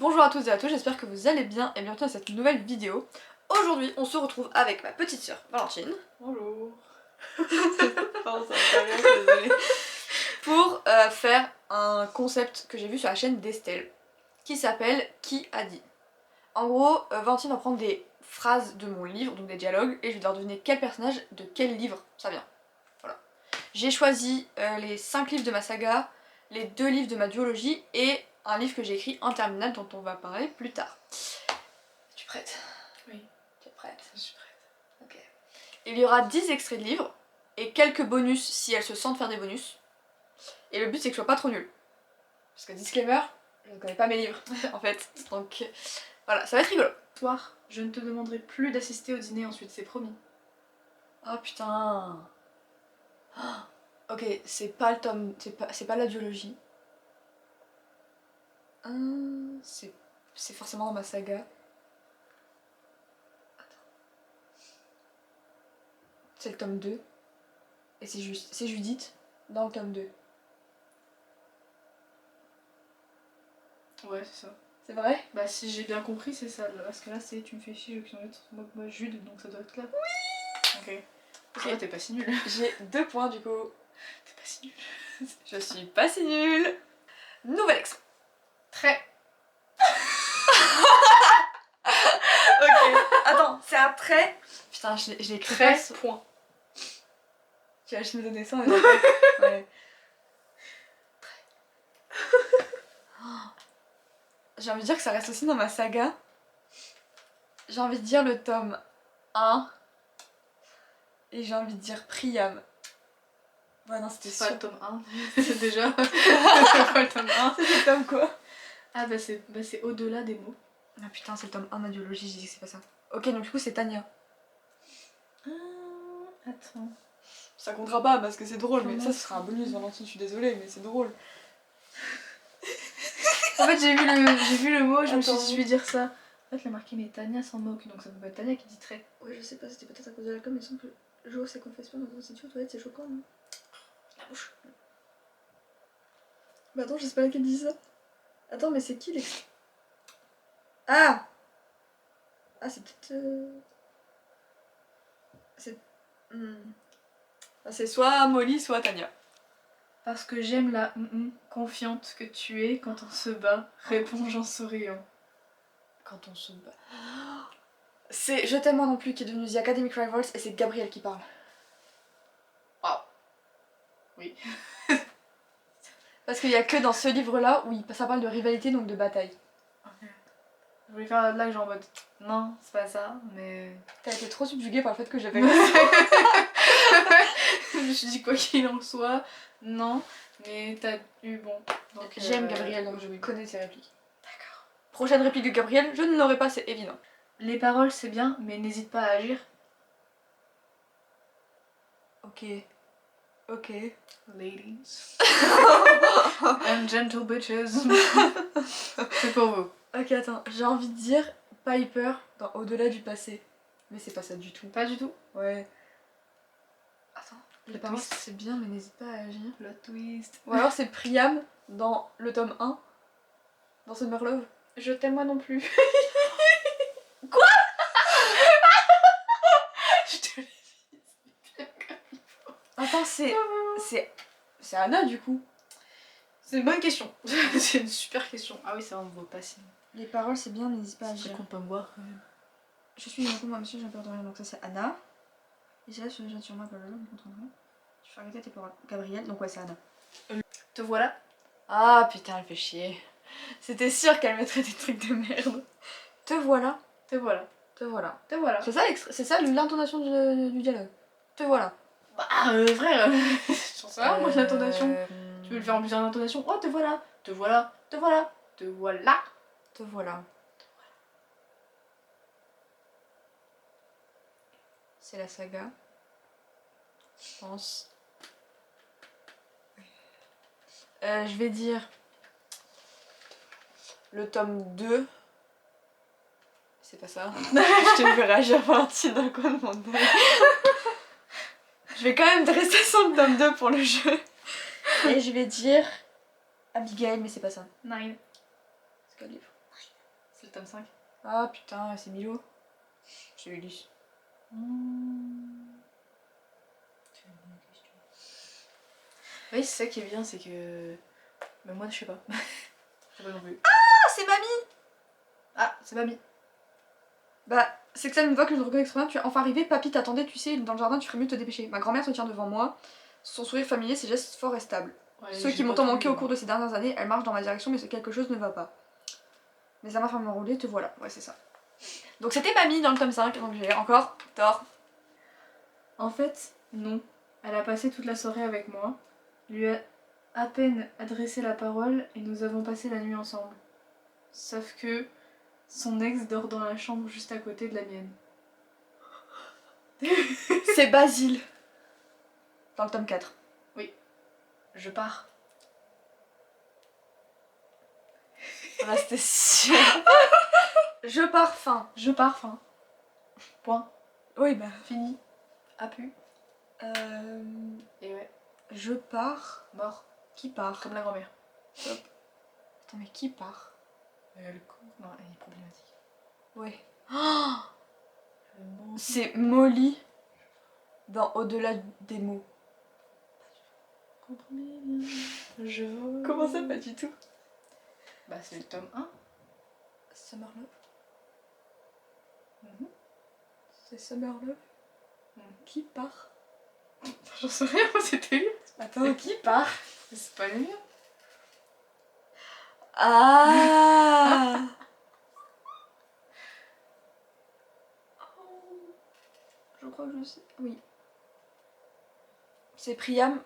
Bonjour à toutes et à tous, j'espère que vous allez bien et bienvenue dans cette nouvelle vidéo. Aujourd'hui, on se retrouve avec ma petite sœur Valentine. Bonjour. Pardon, ça va pas bien, je suis désolée. Pour faire un concept que j'ai vu sur la chaîne d'Estelle qui s'appelle Qui a dit. En gros, Valentine va prendre des phrases de mon livre, donc des dialogues, et je vais devoir deviner quel personnage de quel livre ça vient. Voilà. J'ai choisi les 5 livres de ma saga, les 2 livres de ma duologie et un livre que j'ai écrit en terminale dont on va parler plus tard. Es-tu prête? Oui. Tu es prête? Je suis prête. Ok. Il y aura 10 extraits de livres et quelques bonus si elles se sentent faire des bonus. Et le but c'est que je sois pas trop nulle. Parce que disclaimer, je ne connais pas mes livres en fait. Donc voilà, ça va être rigolo. Soir, je ne te demanderai plus d'assister au dîner ensuite, c'est promis. Oh putain. Ok, c'est pas le tome. C'est pas la duologie. C'est forcément dans ma saga. Attends. C'est le tome 2. Et c'est Judith dans le tome 2. Ouais, c'est ça. C'est vrai? Bah si j'ai bien compris, c'est ça. Parce que là, c'est tu me fais chier, je suis moi Jude, donc ça doit être là. Oui. Ok. Ok. Ouais, t'es pas si nulle. J'ai 2 points du coup. T'es pas si nulle. Je suis pas si nulle. Nouvel extrait. Très. Ok. Attends, c'est un trait. Putain, je l'ai écrit Très. pas. Point. Tu vas juste me donner ça, on est d'accord. Ouais. J'ai envie de dire que ça reste aussi dans ma saga. J'ai envie de dire le tome 1. Et j'ai envie de dire Priam. Ouais, non, c'était C'est pas sûr. le tome 1. C'est déjà. C'est pas le tome 1. C'est le tome quoi? Ah bah c'est au-delà des mots. Ah putain, c'est le tome 1 de ma biologie, j'ai dit que c'est pas ça. Ok, donc du coup, c'est Tania. Attends. Ça comptera pas parce que c'est drôle, mais Comment ça, ce sera un bonus, Valentine, je suis désolée, mais c'est drôle. En fait, j'ai vu le mot, je me suis Attends. dit, je vais dire ça. En fait, il a marqué, mais Tania s'en moque, donc ça peut pas être Tania qui dit très. Ouais, je sais pas, c'était peut-être à cause de l'alcool, mais il semble que Jo se confesse pas dans une institut aux toilettes, c'est choquant, non? La bouche. Bah attends, je sais pas laquelle dit ça. Attends, mais c'est qui les. Ah! Ah, c'est peut-être. C'est. Ah, c'est soit Molly, soit Tania. Parce que j'aime la confiante que tu es quand on se bat, réponds en souriant. Quand on se bat. C'est Je t'aime moi non plus qui est devenu The Academic Rivals et c'est Gabriel qui parle. Ah. Oui. Parce qu'il y a que dans ce livre-là où ça parle de rivalité, donc de bataille. Ok. Je voulais faire la blague genre en mode non, c'est pas ça, mais. T'as été trop subjuguée par le fait que j'avais. Je me suis dit quoi qu'il en soit, non, mais t'as eu bon. Donc, J'aime Gabriel, donc je oui. connais ses répliques. D'accord. Prochaine réplique de Gabriel, je ne l'aurai pas, c'est évident. Les paroles c'est bien, mais n'hésite pas à agir. Ok. Ok. Ladies. And gentle bitches. C'est pour vous. Ok, attends, j'ai envie de dire Piper dans Au-delà du passé. Mais c'est pas ça du tout. Pas du tout. Ouais. Attends, les Le paroles twist. c'est bien, mais n'hésite pas à agir. Le twist. Ou alors c'est Priam dans le tome 1, dans Summer Love. Je t'aime moi non plus. Quoi? Je te l'ai dit. Attends, c'est Anna du coup. C'est une bonne question. C'est une super question. Ah oui, ça on ne voit pas sinon. Les paroles c'est bien, n'hésite pas à C'est agir. qu'on peut me voir quand même. Je suis une moi monsieur, j'ai peur de rien. Donc ça c'est Anna. Et c'est là sur les gens sur moi, blablabla, me contre moi. Je fais arrêter tes paroles. Gabriel, donc ouais c'est Anna. Te voilà. Ah putain, elle fait chier. C'était sûr qu'elle mettrait des trucs de merde. Te voilà. Te voilà. Te voilà. Te voilà. C'est ça l'intonation du dialogue. Te voilà. Bah frère, j'en sais rien moi l'intonation. Tu veux le faire en plusieurs intonations? Oh te voilà. Te voilà. Te voilà. Te voilà. Te voilà. C'est la saga. Je pense. Je vais dire le tome 2. C'est pas ça. Je te verrai réagir Valentine dans le coin de mon œil. Je vais quand même rester sur le tome 2 pour le jeu. Et je vais dire Abigail, mais c'est pas ça. Nine. C'est quel livre? C'est le tome 5. Ah putain, c'est Milo. C'est Ulysse. Oui, c'est ça qui est bien, c'est que. Mais moi, je sais pas. Je sais pas non plus. Ah, c'est mamie. Ah, c'est mamie. Bah, c'est que ça, une fois que je le reconnais extrêmement, tu es enfin arrivé, papy t'attendait, tu sais, dans le jardin, tu ferais mieux de te dépêcher. Ma grand-mère se tient devant moi, son sourire familier, ses gestes forts et stables. Ouais, Ceux qui m'ont tant manqué au cours de ces dernières années, elle marche dans ma direction, mais quelque chose ne va pas. Mes amants ferment m'enrouler, te voilà. Ouais, c'est ça. Donc c'était mamie dans le tome 5, donc j'ai encore tort. En fait, non. Elle a passé toute la soirée avec moi, lui a à peine adressé la parole et nous avons passé la nuit ensemble. Sauf que son ex dort dans la chambre juste à côté de la mienne. C'est Basile. Dans le tome 4. Je pars. Voilà, c'était sûr. Je pars fin. Je pars, fin. Point. Oui, bah. Fini. A pu. Et ouais. Je pars. Mort. Qui part? Comme la grand-mère. Attends, mais qui part? Le cours. Non, elle est problématique. Ouais. Oh, c'est Molly dans Au-delà des mots. Je veux. Comment ça, pas du tout? Bah, c'est le tome 1. Summer Love. Mhm. C'est Summer Love. Qui part? J'en sais rien, moi c'était lui. Attends, qui part? C'est pas le mien. Ah. Je crois que je sais. Oui. C'est Priam.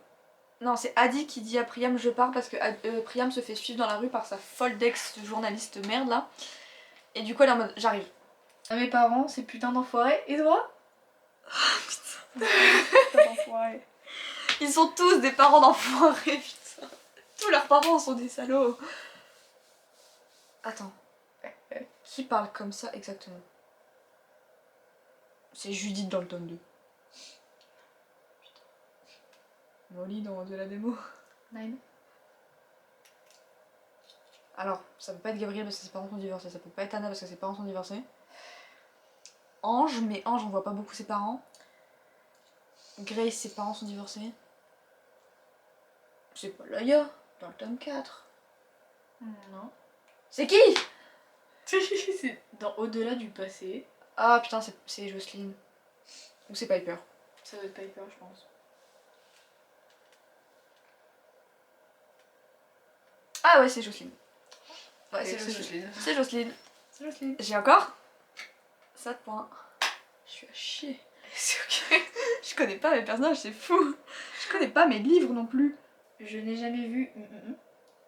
Non, c'est Adi qui dit à Priam je pars parce que Priam se fait suivre dans la rue par sa folle d'ex-journaliste merde là. Et du coup elle est en mode j'arrive. À mes parents, ces putains d'enfoirés. Et toi? Putain d'enfoiré. Ils sont tous des parents d'enfoirés, putain. Tous leurs parents sont des salauds. Attends. Qui parle comme ça exactement? C'est Judith dans le tome 2. Putain. Molly dans De la démo. Nine. Alors, ça peut pas être Gabriel parce que ses parents sont divorcés, ça peut pas être Anna parce que ses parents sont divorcés. Ange, mais Ange on voit pas beaucoup ses parents. Grace, ses parents sont divorcés. C'est pas Laia, dans le tome 4. Non. C'est qui? C'est dans Au-delà du passé. Ah putain, c'est Jocelyne. Ou c'est Piper. Ça doit être Piper, je pense. Ah ouais, c'est Jocelyne. Ouais, Ok, c'est c'est Jocelyne. Jocelyne. C'est Jocelyne. C'est Jocelyne. J'ai encore 7 points. Je suis à chier. C'est ok. Je connais pas mes personnages, c'est fou. Je connais pas mes livres non plus. Je n'ai jamais vu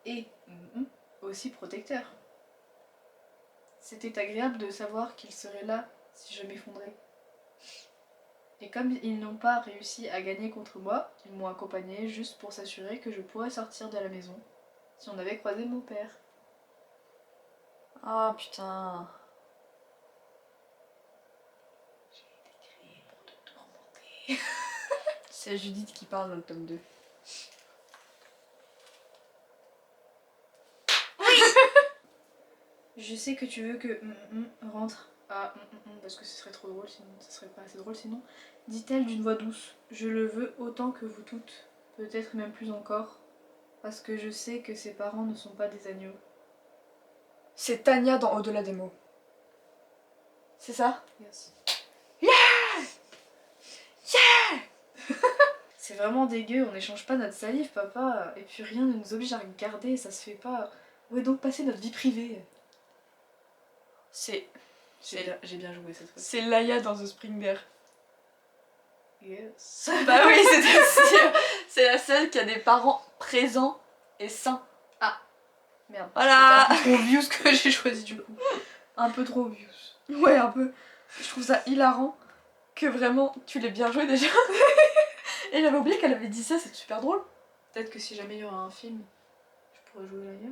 et aussi protecteur. C'était agréable de savoir qu'il serait là si je m'effondrais. Et comme ils n'ont pas réussi à gagner contre moi, ils m'ont accompagné juste pour s'assurer que je pourrais sortir de la maison si on avait croisé mon père. Ah putain. J'ai été créée pour te tourmenter. C'est Judith qui parle dans le tome 2. Je sais que tu veux que rentre à parce que ce serait trop drôle sinon, ça serait pas assez drôle sinon, dit-elle d'une voix douce. Je le veux autant que vous toutes, peut-être même plus encore, parce que je sais que ses parents ne sont pas des agneaux. C'est Tania dans Au-delà des mots. C'est ça? Yes. Yeah! C'est vraiment dégueu, on n'échange pas notre salive, papa, et puis rien ne nous oblige à regarder, ça se fait pas. Où est donc passée notre vie privée? C'est J'ai bien joué cette fois. c'est Laia dans The Spring Bear. Yes. Bah oui, c'était sûr. C'est la seule qui a des parents présents et sains. Merde. Voilà. C'était un peu trop obvious que j'ai choisi du coup. Un peu trop obvious. Ouais, un peu. Je trouve ça hilarant que vraiment tu l'aies bien joué déjà. Et j'avais oublié qu'elle avait dit ça, c'est super drôle. Peut-être que si jamais il y aura un film, je pourrais jouer Laia.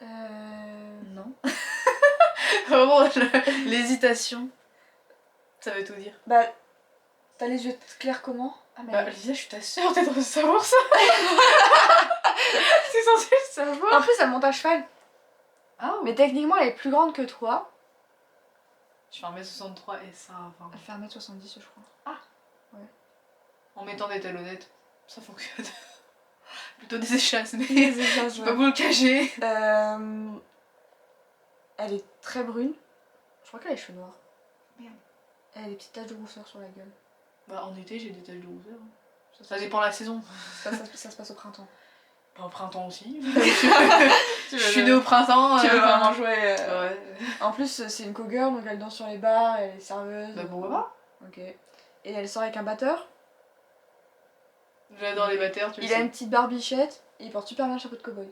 Non. Vraiment, l'hésitation, ça veut tout dire. Bah, t'as les yeux clairs comment? Ah, mais. Bah, Lisa, je suis ta sœur, t'es censée savoir ça. T'es censée le En savoir. plus, elle monte à cheval. Ah Mais techniquement, elle est plus grande que toi. Je fais 1m63 et ça, enfin... Elle fait 1m70, je crois. En mettant des talonnettes, ça fonctionne. Plutôt des échasses, mais Les échasses, je ouais. peux pas vous le cacher. Elle est très brune. Je crois qu'elle a les cheveux noirs. Merde. Elle a des petites taches de rousseur sur la gueule. Bah en été j'ai des taches de rousseur. Ça dépend de la saison. Ça se passe au printemps. Pas au printemps aussi. Je Je suis née au printemps. Tu veux enfin, vraiment jouer Ouais. En plus, c'est une co-girl, donc elle danse sur les bars, elle est serveuse. Bah pourquoi pas. Ok. Et elle sort avec un batteur. J'adore les batteurs, tu le Il a sais. une petite barbichette et il porte super bien le chapeau de cow-boy.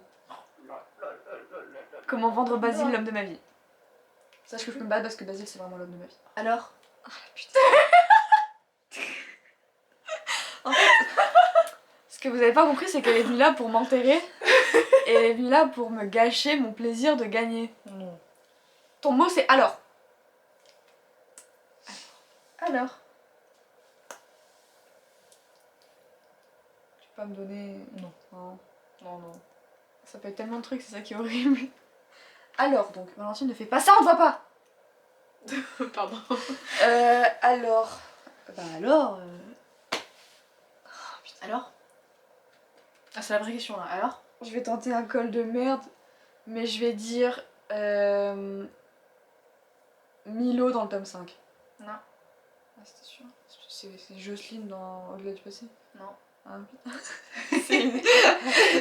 Comment vendre Basile, l'homme de ma vie. Sache que je peux me battre parce que Basile, c'est vraiment l'homme de ma vie. Alors Ah putain. En fait, ce que vous avez pas compris, c'est qu'elle est venue là pour m'enterrer. Et elle est venue là pour me gâcher mon plaisir de gagner. Non. Ton mot, c'est alors. Alors Tu peux pas me donner... Non. Non. Non. Ça peut être tellement de trucs, c'est ça qui est horrible. Alors, donc, Valentine ne fait pas ça, on ne voit pas. Pardon. Alors... Bah alors... Oh, putain. Alors Ah, c'est la vraie question là. Alors Je vais tenter un col de merde, mais je vais dire... Milo dans le tome 5. Non. Ah, c'était sûr. C'est Jocelyne dans Au-delà du passé. Non. Ah, putain.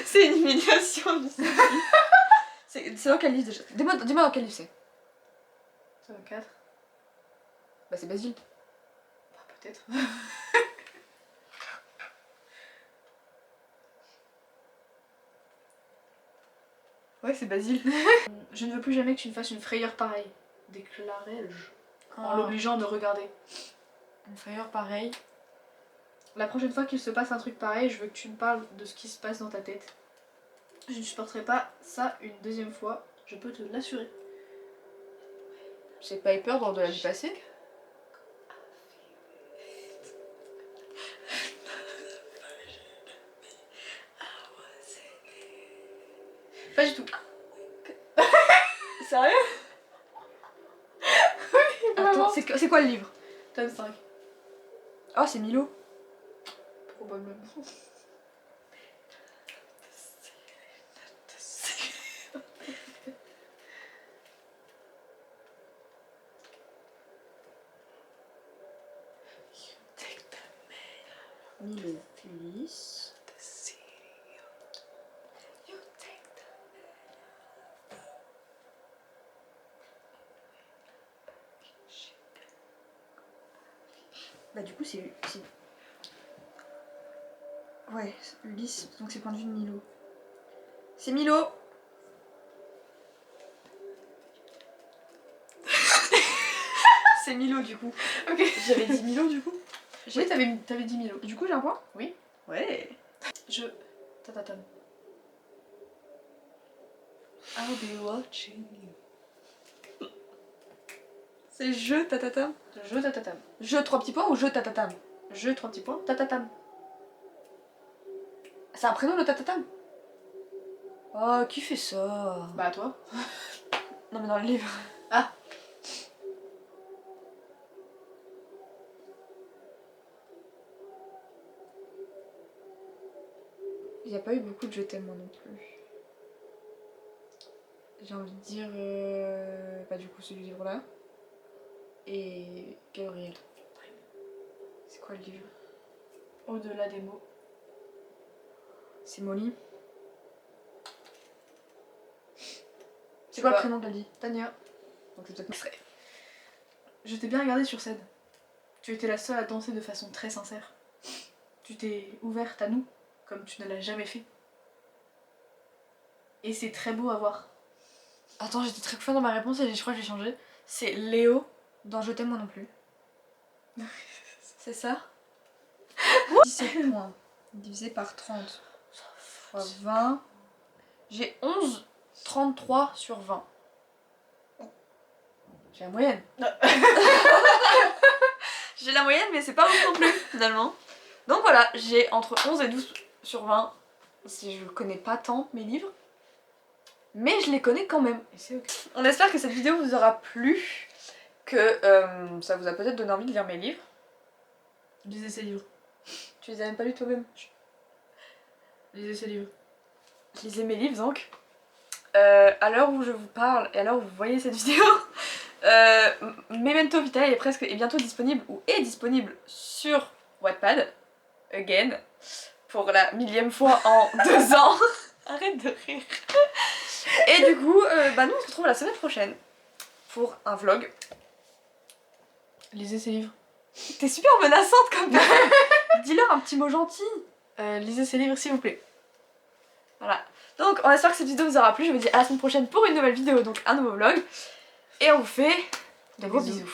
C'est une humiliation du C'est dans quel livre déjà? Dis-moi dans quel livre c'est. Ça va 4. Bah c'est Basile. Bah peut-être. Ouais, c'est Basile. Je ne veux plus jamais que tu me fasses une frayeur pareille, déclarai-je, en Oh. l'obligeant de regarder. Une frayeur pareille. La prochaine fois qu'il se passe un truc pareil, je veux que tu me parles de ce qui se passe dans ta tête. Je ne supporterai pas ça une deuxième fois, je peux te l'assurer. C'est Piper dans Au-delà du passé. Pas du tout. Sérieux? Vraiment. Attends, c'est quoi le livre? Tome 5. Oh, c'est Milo. Probablement. Milo Ulysse. Bah du coup c'est... Ouais, Ulysse, donc c'est point de vue de Milo. C'est Milo. C'est Milo du coup. Ok. J'avais dit Milo du coup. Oui, t'avais dit Milo. Du coup j'ai un point. Oui. Ouais. Je... Tatatam. I'll be watching you. C'est je tatatam. Je tatatam. Je 3 petits points ou je tatatam? Je 3 petits points. Tatatam. C'est un prénom le tatatam? Oh, qui fait ça? Bah toi. Non mais dans le livre. Ah. Il n'y a pas eu beaucoup de je t'aime moi non plus. J'ai envie de dire... Bah du coup ce livre là. Et Gabriel. C'est quoi le livre? Au-delà des mots. C'est Molly. C'est sais quoi le pas. prénom de la vie? Tania. Donc c'est peut-être... Je t'ai bien regardé sur scène. Tu étais la seule à danser de façon très sincère. Tu t'es ouverte à nous, comme tu ne l'as jamais fait. Et c'est très beau à voir. Attends, j'étais très confiante dans ma réponse et je crois que j'ai changé. C'est Léo dans Je t'aime moi non plus. C'est ça? 17 points divisé par 30 fois 20. J'ai 11,33 sur 20. J'ai la moyenne. J'ai la moyenne, mais c'est pas ouf non plus finalement. Donc voilà, j'ai entre 11 et 12 sur 20. Si je connais pas tant mes livres. mais je les connais quand même. Et c'est ok. On espère que cette vidéo vous aura plu, que ça vous a peut-être donné envie de lire mes livres. Lisez ces livres. Tu les as même pas lus toi-même? Lisez ces livres. Lisez mes livres donc. À l'heure où je vous parle et à l'heure où vous voyez cette vidéo, Memento Vitae est bientôt disponible ou est disponible sur Wattpad, again, pour la 1000e fois en 2 ans. Arrête de rire. Et du coup, nous on se retrouve la semaine prochaine pour un vlog. Lisez ces livres. T'es super menaçante comme personne. Dis-leur un petit mot gentil. Lisez ces livres s'il vous plaît. Voilà. Donc on espère que cette vidéo vous aura plu. Je vous dis à la semaine prochaine pour une nouvelle vidéo, donc un nouveau vlog. Et on vous fait de gros bisous.